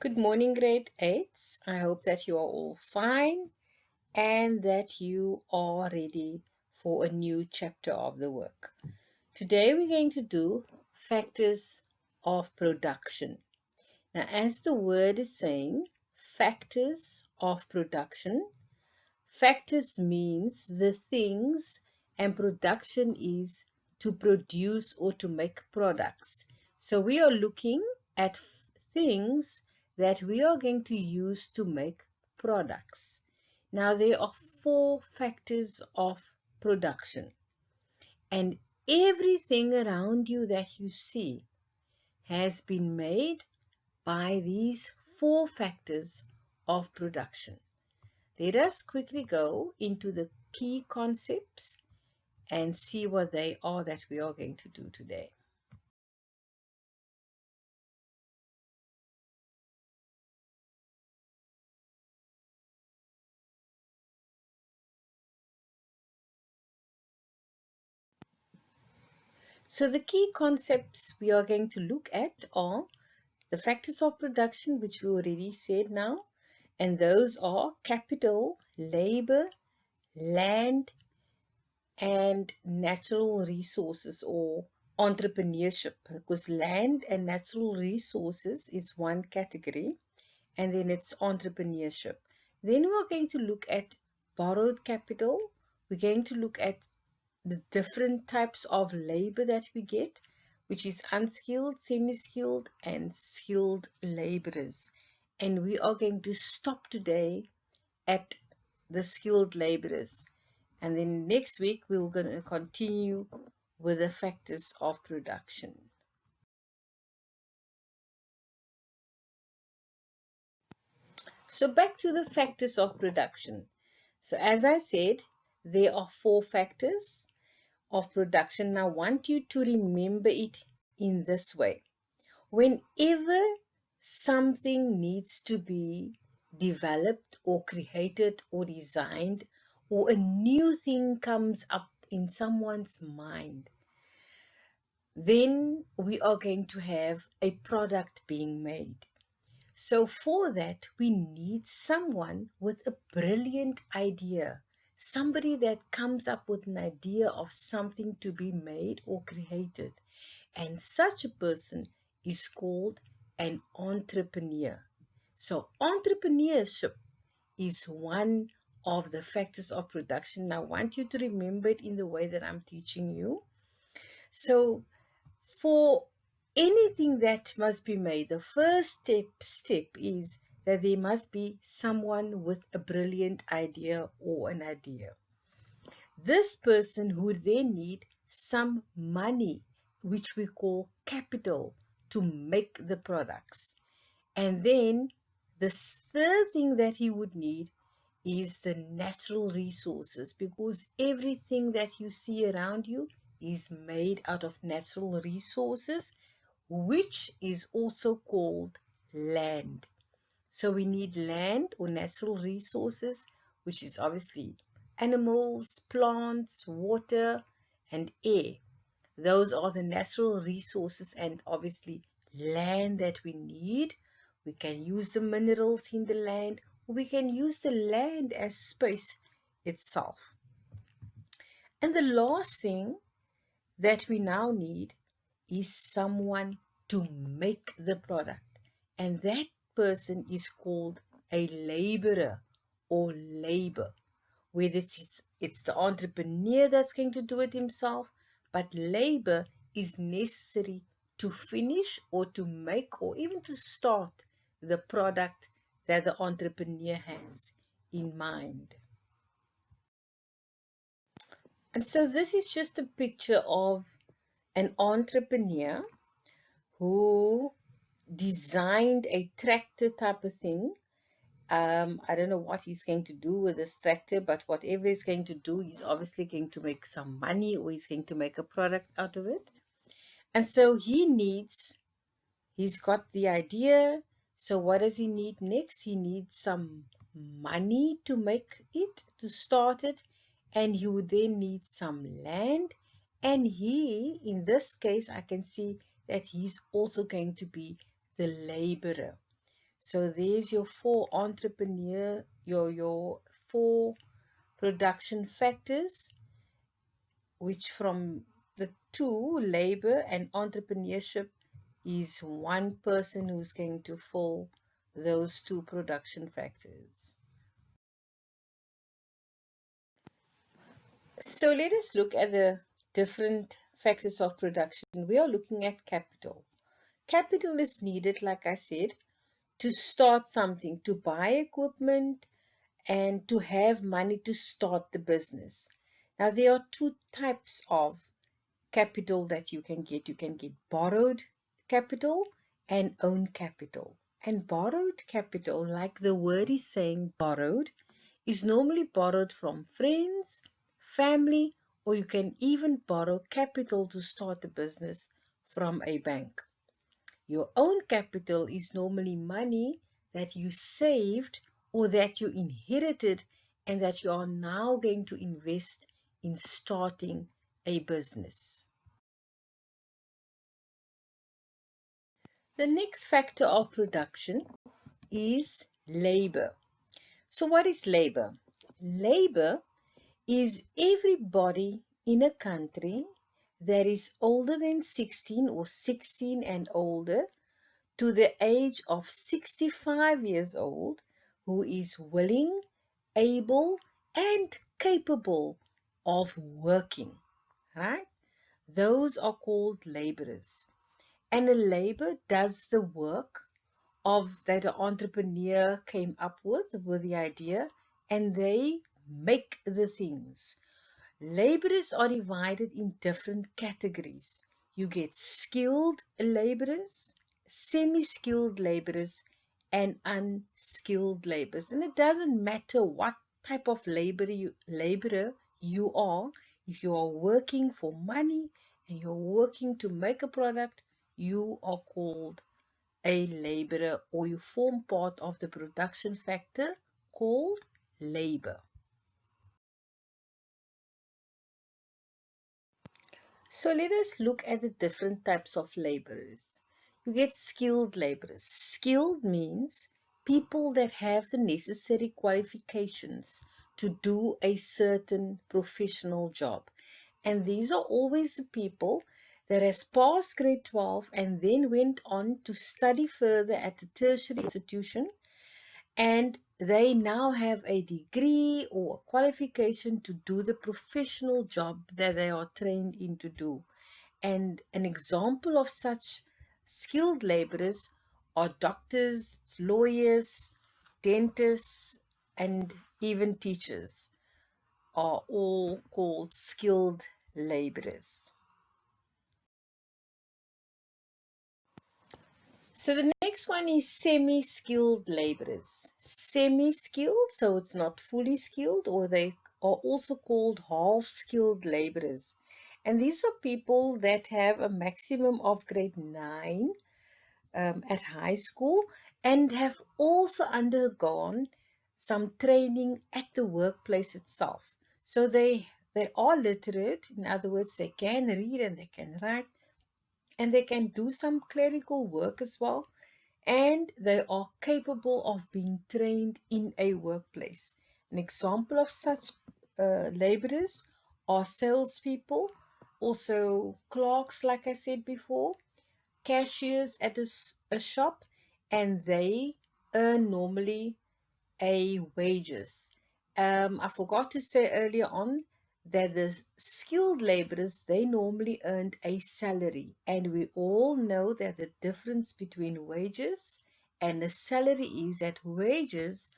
Good morning, grade 8s. I hope that you are all fine and that you are ready for a new chapter of the work. Today we're going to do factors of production. Now, as the word is saying, factors of production, factors means the things, and production is to produce or to make products. So we are looking at things that we are going to use to make products. Now there are four factors of production, and everything around you that you see has been made by these four factors of production. Let us quickly go into the key concepts and see what they are that we are going to do today. So the key concepts we are going to look at are the factors of production, which we already said now, and those are capital, labor, land, and natural resources or entrepreneurship, because land and natural resources is one category, and then it's entrepreneurship. Then we're going to look at borrowed capital. We're going to look at the different types of labor that we get, which is unskilled, semi-skilled, and skilled laborers. And we are going to stop today at the skilled laborers. And then next week, we're going to continue with the factors of production. So back to the factors of production. So as I said, there are four factors of production. Now I want you to remember it in this way. Whenever something needs to be developed or created or designed, or a new thing comes up in someone's mind, then we are going to have a product being made. So for that, we need someone with a brilliant idea, somebody that comes up with an idea of something to be made or created. And such a person is called an entrepreneur. So entrepreneurship is one of the factors of production. I want you to remember it in the way that I'm teaching you. So for anything that must be made, the first step is that there must be someone with a brilliant idea or an idea. This person would then need some money, which we call capital, to make the products. And then the third thing that he would need is the natural resources, because everything that you see around you is made out of natural resources, which is also called land. So we need land or natural resources, which is obviously animals, plants, water, and air. Those are the natural resources, and obviously land that we need. We can use the minerals in the land, or we can use the land as space itself. And the last thing that we now need is someone to make the product. And that person is called a laborer or labor. Whether it's the entrepreneur that's going to do it himself, but labor is necessary to finish or to make or even to start the product that the entrepreneur has in mind. And so this is just a picture of an entrepreneur who designed a tractor type of thing. I don't know what he's going to do with this tractor, but whatever he's going to do, he's obviously going to make some money, or he's going to make a product out of it. And so he's got the idea. So what does he need next? He needs some money to make it, to start it. And he would then need some land. And he, in this case, I can see that he's also going to be the laborer. So there's your your four production factors, which from the two, labor and entrepreneurship, is one person who's going to fill those two production factors. So let us look at the different factors of production. We are looking at capital. Capital is needed, like I said, to start something, to buy equipment, and to have money to start the business. Now, there are two types of capital that you can get. You can get borrowed capital and own capital. And borrowed capital, like the word is saying, borrowed, is normally borrowed from friends, family, or you can even borrow capital to start a business from a bank. Your own capital is normally money that you saved or that you inherited and that you are now going to invest in starting a business. The next factor of production is labor. So, what is labor? Labor is everybody in a country that is older than 16 or 16 and older to the age of 65 years old who is willing, able, and capable of working, right? Those are called laborers. And a labor does the work of that an entrepreneur came up with the idea, and they make the things. Laborers are divided in different categories. You get skilled laborers, semi-skilled laborers, and unskilled laborers. And it doesn't matter what type of laborer you are. If you are working for money and you're working to make a product, you are called a laborer, or you form part of the production factor called labor. So let us look at the different types of laborers. You get skilled laborers. Skilled means people that have the necessary qualifications to do a certain professional job. And these are always the people that has passed grade 12 and then went on to study further at the tertiary institution, and they now have a degree or a qualification to do the professional job that they are trained in to do. And an example of such skilled laborers are doctors, lawyers, dentists, and even teachers are all called skilled laborers. So the next one is semi-skilled laborers. Semi-skilled, so it's not fully skilled, or they are also called half-skilled laborers. And these are people that have a maximum of grade 9 at high school and have also undergone some training at the workplace itself. So they are literate, in other words, they can read and they can write, and they can do some clerical work as well, and they are capable of being trained in a workplace. An example of such laborers are salespeople, also clerks, like I said before, cashiers at a shop, and they earn normally a wages. I forgot to say earlier on that the skilled laborers, they normally earned a salary, and we all know that the difference between wages and a salary is that wages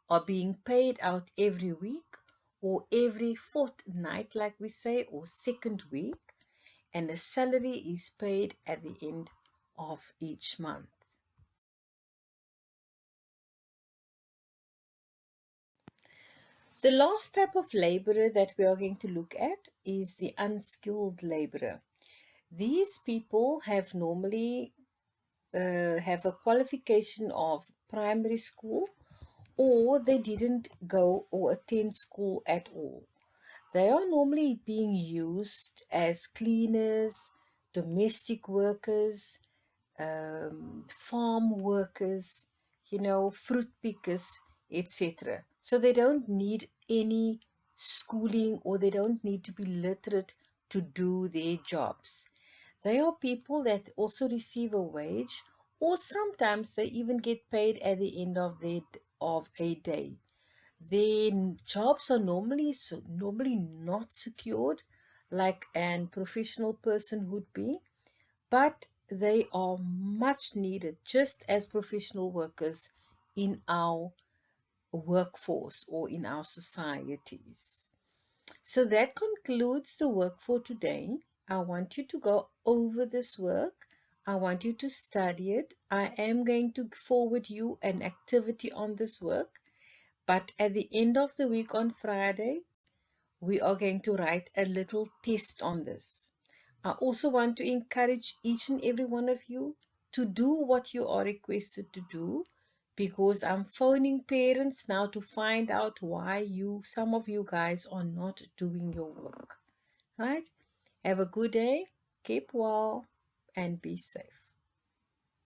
are being paid out every week or every fortnight, like we say, or second week, and the salary is paid at the end of each month. The last type of laborer that we are going to look at is the unskilled laborer. These people have normally have a qualification of primary school, or they didn't go or attend school at all. They are normally being used as cleaners, domestic workers, farm workers, fruit pickers, etc. So they don't need any schooling, or they don't need to be literate to do their jobs. They are people that also receive a wage, or sometimes they even get paid at the end of a day. Their jobs are normally not secured like an professional person would be, but they are much needed, just as professional workers in our workforce or in our societies. So that concludes the work for today. I want you to go over this work. I want you to study it. I am going to forward you an activity on this work. But at the end of the week on Friday, we are going to write a little test on this. I also want to encourage each and every one of you to do what you are requested to do, because I'm phoning parents now to find out why some of you guys are not doing your work. Right? Have a good day, keep well, and be safe.